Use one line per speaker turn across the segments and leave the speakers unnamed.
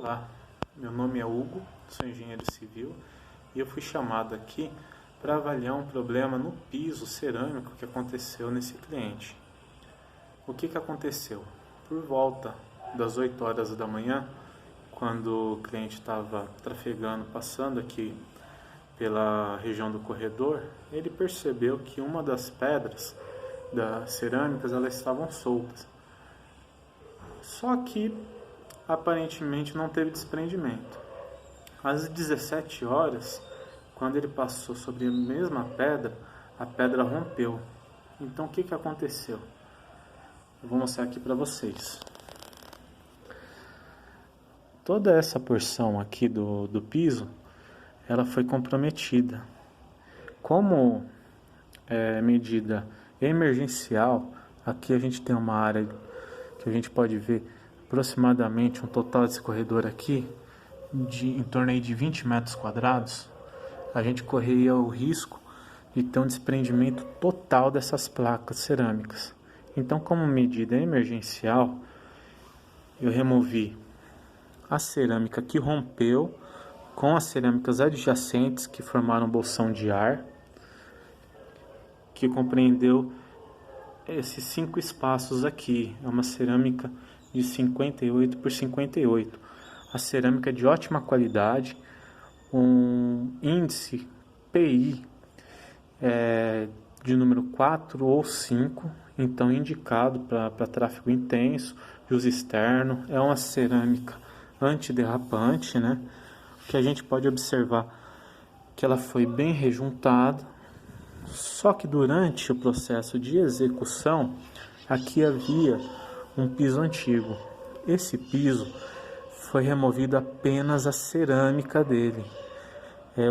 Olá, meu nome é Hugo, sou engenheiro civil e eu fui chamado aqui para avaliar um problema no piso cerâmico que aconteceu nesse cliente. O que aconteceu? Por volta das 8 horas da manhã, quando o cliente estava trafegando, passando aqui pela região do corredor, ele percebeu que uma das pedras das cerâmicas elas estavam soltas. Só que aparentemente não teve desprendimento. Às 17 horas, quando ele passou sobre a mesma pedra, a pedra rompeu. Então o que aconteceu? Eu vou mostrar aqui para vocês. Toda essa porção aqui do piso, ela foi comprometida. Como medida emergencial, aqui a gente tem uma área que a gente pode ver aproximadamente um total desse corredor aqui em torno aí de 20 metros quadrados. A gente correria o risco de ter um desprendimento total dessas placas cerâmicas. Então, como medida emergencial, eu removi a cerâmica que rompeu com as cerâmicas adjacentes que formaram um bolsão de ar, que compreendeu esses 5 espaços aqui. É uma cerâmica de 58 por 58. A cerâmica é de ótima qualidade, um índice PI de número 4 ou 5, então indicado para tráfego intenso, de uso externo. É uma cerâmica antiderrapante, né? Que a gente pode observar que ela foi bem rejuntada, só que durante o processo de execução, aqui havia um piso antigo. Esse piso foi removido apenas a cerâmica dele.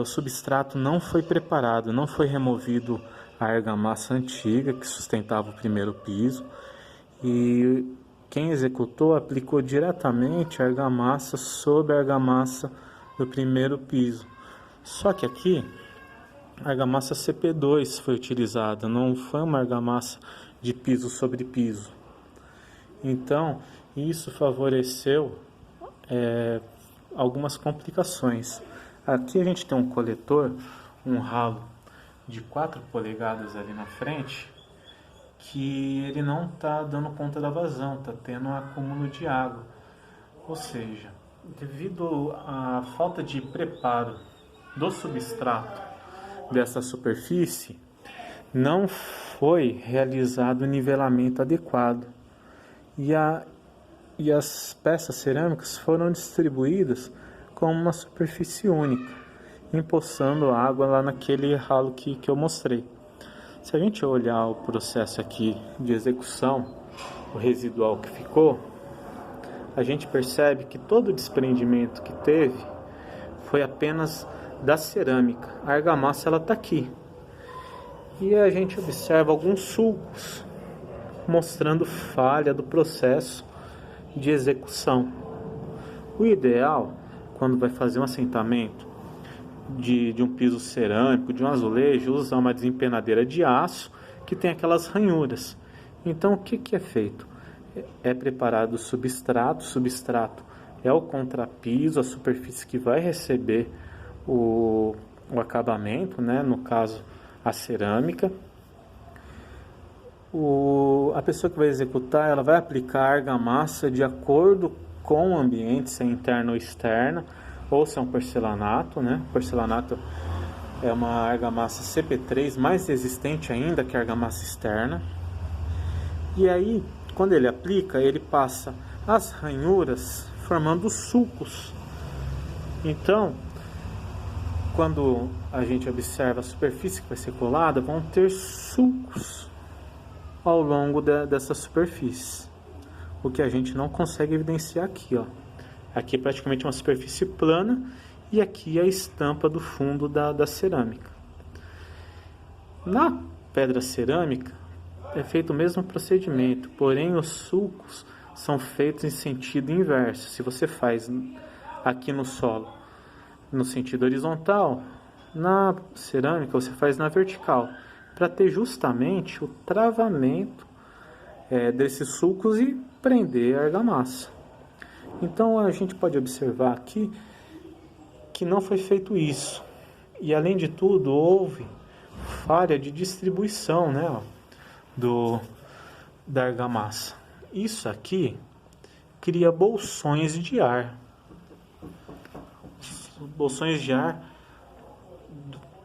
O substrato não foi preparado, não foi removido a argamassa antiga que sustentava o primeiro piso. E quem executou aplicou diretamente a argamassa sobre a argamassa do primeiro piso. Só que aqui a argamassa CP2 foi utilizada, não foi uma argamassa de piso sobre piso. Então, isso favoreceu algumas complicações. Aqui a gente tem um coletor, um ralo de 4 polegadas ali na frente, que ele não está dando conta da vazão, está tendo um acúmulo de água. Ou seja, devido à falta de preparo do substrato dessa superfície, não foi realizado o nivelamento adequado. E as peças cerâmicas foram distribuídas como uma superfície única, empoçando água lá naquele ralo que eu mostrei. Se a gente olhar o processo aqui de execução, o residual que ficou, a gente percebe que todo o desprendimento que teve foi apenas da cerâmica. A argamassa ela está aqui. E a gente observa alguns sulcos mostrando falha do processo de execução. O ideal, quando vai fazer um assentamento de um piso cerâmico, de um azulejo, usar uma desempenadeira de aço que tem aquelas ranhuras. Então o que é feito? É preparado o substrato é o contrapiso, a superfície que vai receber o acabamento, né? No caso a cerâmica. A pessoa que vai executar, ela vai aplicar a argamassa de acordo com o ambiente, se é interna ou externa, ou se é um porcelanato, né? Porcelanato é uma argamassa CP3 mais resistente ainda que a argamassa externa. E aí, quando ele aplica, ele passa as ranhuras formando sulcos. Então, quando a gente observa a superfície que vai ser colada, vão ter sulcos ao longo dessa superfície, o que a gente não consegue evidenciar aqui, ó. Aqui é praticamente uma superfície plana e aqui a estampa do fundo da cerâmica. Na pedra cerâmica é feito o mesmo procedimento, porém os sulcos são feitos em sentido inverso. Se você faz aqui no solo no sentido horizontal, na cerâmica você faz na vertical, para ter justamente o travamento desses sulcos e prender a argamassa. Então a gente pode observar aqui que não foi feito isso. E além de tudo, houve falha de distribuição, né, da argamassa. Isso aqui cria bolsões de ar. Bolsões de ar,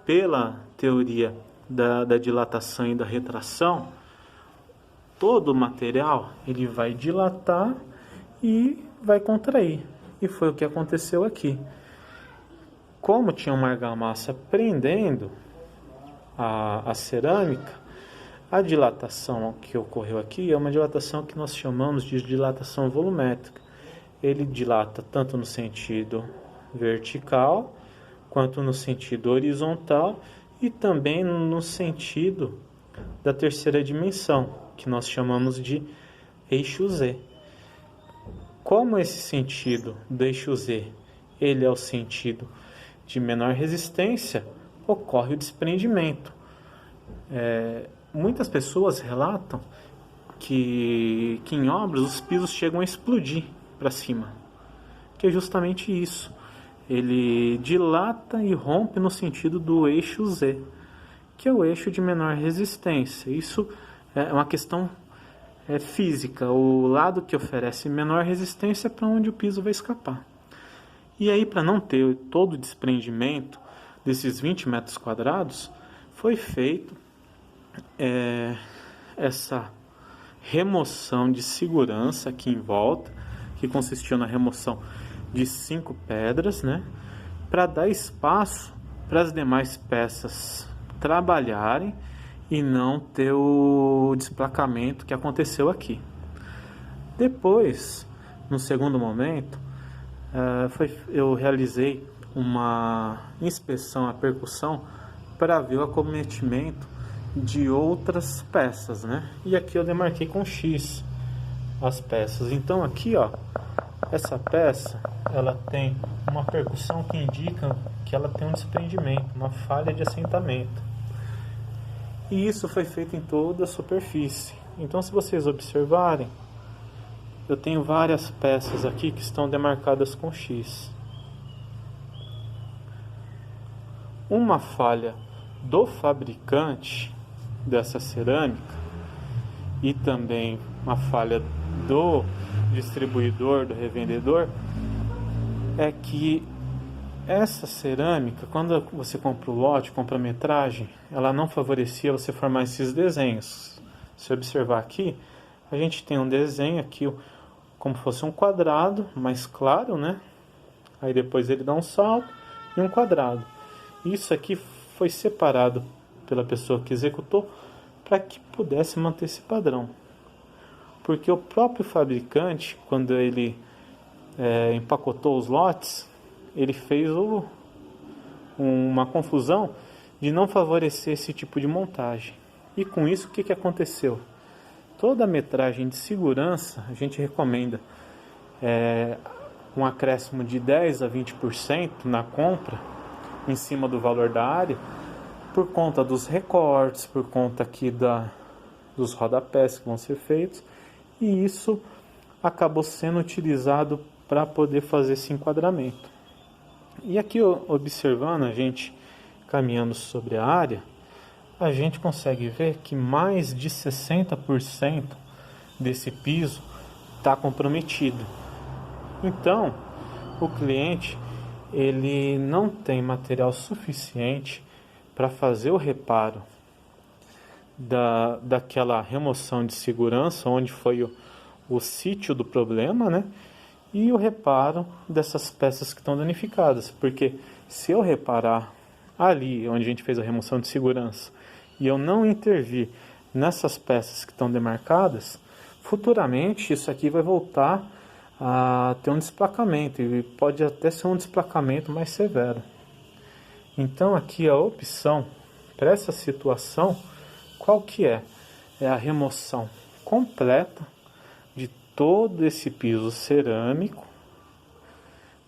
pela teoria da dilatação e da retração, todo o material ele vai dilatar e vai contrair. E foi o que aconteceu aqui. Como tinha uma argamassa prendendo a cerâmica, a dilatação que ocorreu aqui é uma dilatação que nós chamamos de dilatação volumétrica. Ele dilata tanto no sentido vertical, quanto no sentido horizontal e também no sentido da terceira dimensão, que nós chamamos de eixo Z. Como esse sentido do eixo Z, ele é o sentido de menor resistência, ocorre o desprendimento. Muitas pessoas relatam que em obras os pisos chegam a explodir para cima, que é justamente isso. Ele dilata e rompe no sentido do eixo Z, que é o eixo de menor resistência. Isso é uma questão física. O lado que oferece menor resistência é para onde o piso vai escapar. E aí, para não ter todo o desprendimento desses 20 metros quadrados, foi feito essa remoção de segurança aqui em volta, que consistiu na remoção de 5 pedras, né, para dar espaço para as demais peças trabalharem e não ter o desplacamento que aconteceu aqui. Depois, no segundo momento, eu realizei uma inspeção à percussão para ver o acometimento de outras peças, né? E aqui eu demarquei com X as peças. Então aqui, ó, essa peça, ela tem uma percussão que indica que ela tem um desprendimento, uma falha de assentamento. E isso foi feito em toda a superfície. Então, se vocês observarem, eu tenho várias peças aqui que estão demarcadas com X. Uma falha do fabricante dessa cerâmica e também uma falha do distribuidor, do revendedor, é que essa cerâmica, quando você compra o lote, compra a metragem, ela não favorecia você formar esses desenhos. Se observar aqui, a gente tem um desenho aqui como fosse um quadrado mais claro, né? Aí depois ele dá um salto e um quadrado. Isso aqui foi separado pela pessoa que executou para que pudesse manter esse padrão. Porque o próprio fabricante, quando ele empacotou os lotes, ele fez uma confusão de não favorecer esse tipo de montagem. E com isso, o que aconteceu? Toda a metragem de segurança, a gente recomenda um acréscimo de 10 a 20% na compra, em cima do valor da área, por conta dos recortes, por conta aqui dos rodapés que vão ser feitos, e isso acabou sendo utilizado para poder fazer esse enquadramento. E aqui, observando, a gente caminhando sobre a área, a gente consegue ver que mais de 60% desse piso está comprometido. Então, o cliente ele não tem material suficiente para fazer o reparo daquela remoção de segurança, onde foi o sítio do problema, né? E o reparo dessas peças que estão danificadas. Porque se eu reparar ali onde a gente fez a remoção de segurança e eu não intervir nessas peças que estão demarcadas, futuramente isso aqui vai voltar a ter um desplacamento, e pode até ser um desplacamento mais severo. Então aqui a opção para essa situação, qual que é? É a remoção completa de todo esse piso cerâmico,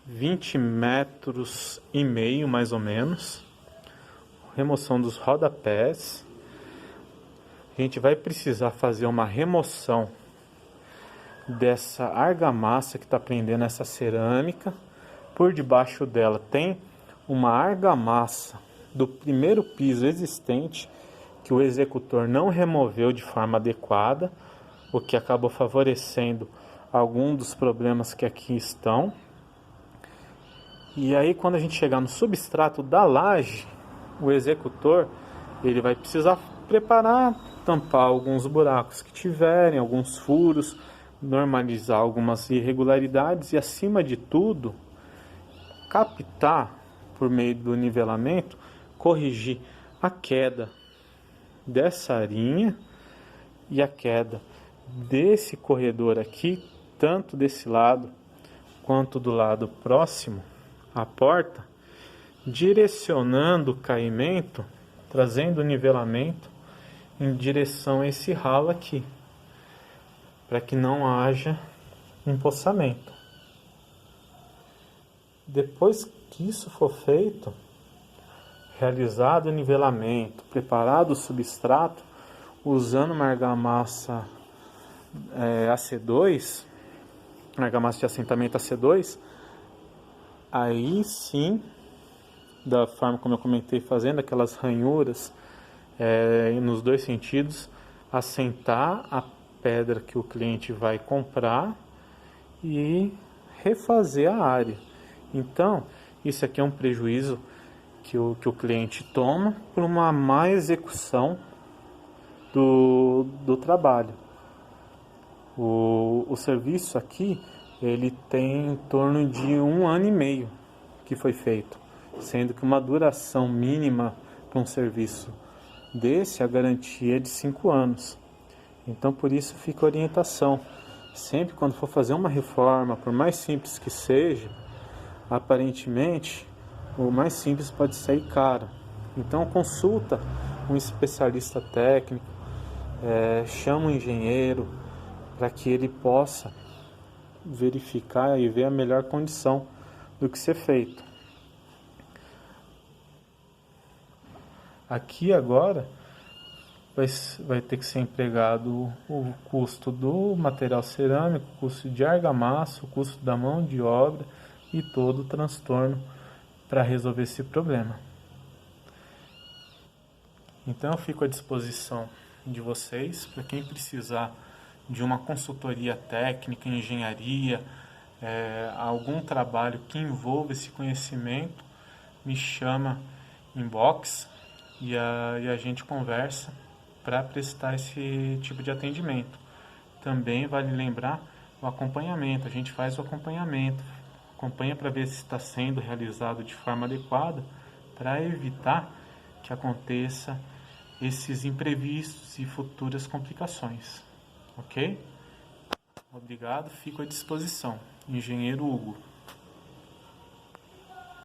20 metros e meio mais ou menos, remoção dos rodapés. A gente vai precisar fazer uma remoção dessa argamassa que está prendendo essa cerâmica. Por debaixo dela tem uma argamassa do primeiro piso existente que o executor não removeu de forma adequada, o que acabou favorecendo alguns dos problemas que aqui estão. E aí, quando a gente chegar no substrato da laje, o executor ele vai precisar preparar, tampar alguns buracos que tiverem, alguns furos, normalizar algumas irregularidades e, acima de tudo, captar por meio do nivelamento, corrigir a queda dessa arinha e a queda desse corredor aqui, tanto desse lado quanto do lado próximo à porta, direcionando o caimento, trazendo o nivelamento em direção a esse ralo aqui, para que não haja empoçamento. Depois que isso for feito, realizado o nivelamento, preparado o substrato, usando uma argamassa AC2, argamassa de assentamento AC2, aí sim, da forma como eu comentei, fazendo aquelas ranhuras nos dois sentidos, assentar a pedra que o cliente vai comprar e refazer a área. Então, isso aqui é um prejuízo que o cliente toma por uma má execução do trabalho. O serviço aqui, ele tem em torno de 1 ano e meio que foi feito, sendo que uma duração mínima para um serviço desse, a garantia é de 5 anos. Então, por isso fica a orientação. Sempre quando for fazer uma reforma, por mais simples que seja, aparentemente, o mais simples pode sair caro. Então, consulta um especialista técnico, chama um engenheiro, para que ele possa verificar e ver a melhor condição do que ser feito. Aqui agora vai ter que ser empregado o custo do material cerâmico, o custo de argamassa, o custo da mão de obra e todo o transtorno para resolver esse problema. Então eu fico à disposição de vocês, para quem precisar de uma consultoria técnica, engenharia, algum trabalho que envolva esse conhecimento, me chama inbox e a gente conversa para prestar esse tipo de atendimento. Também vale lembrar o acompanhamento, a gente faz o acompanhamento, acompanha para ver se está sendo realizado de forma adequada, para evitar que aconteça esses imprevistos e futuras complicações. Ok? Obrigado, fico à disposição. Engenheiro Hugo.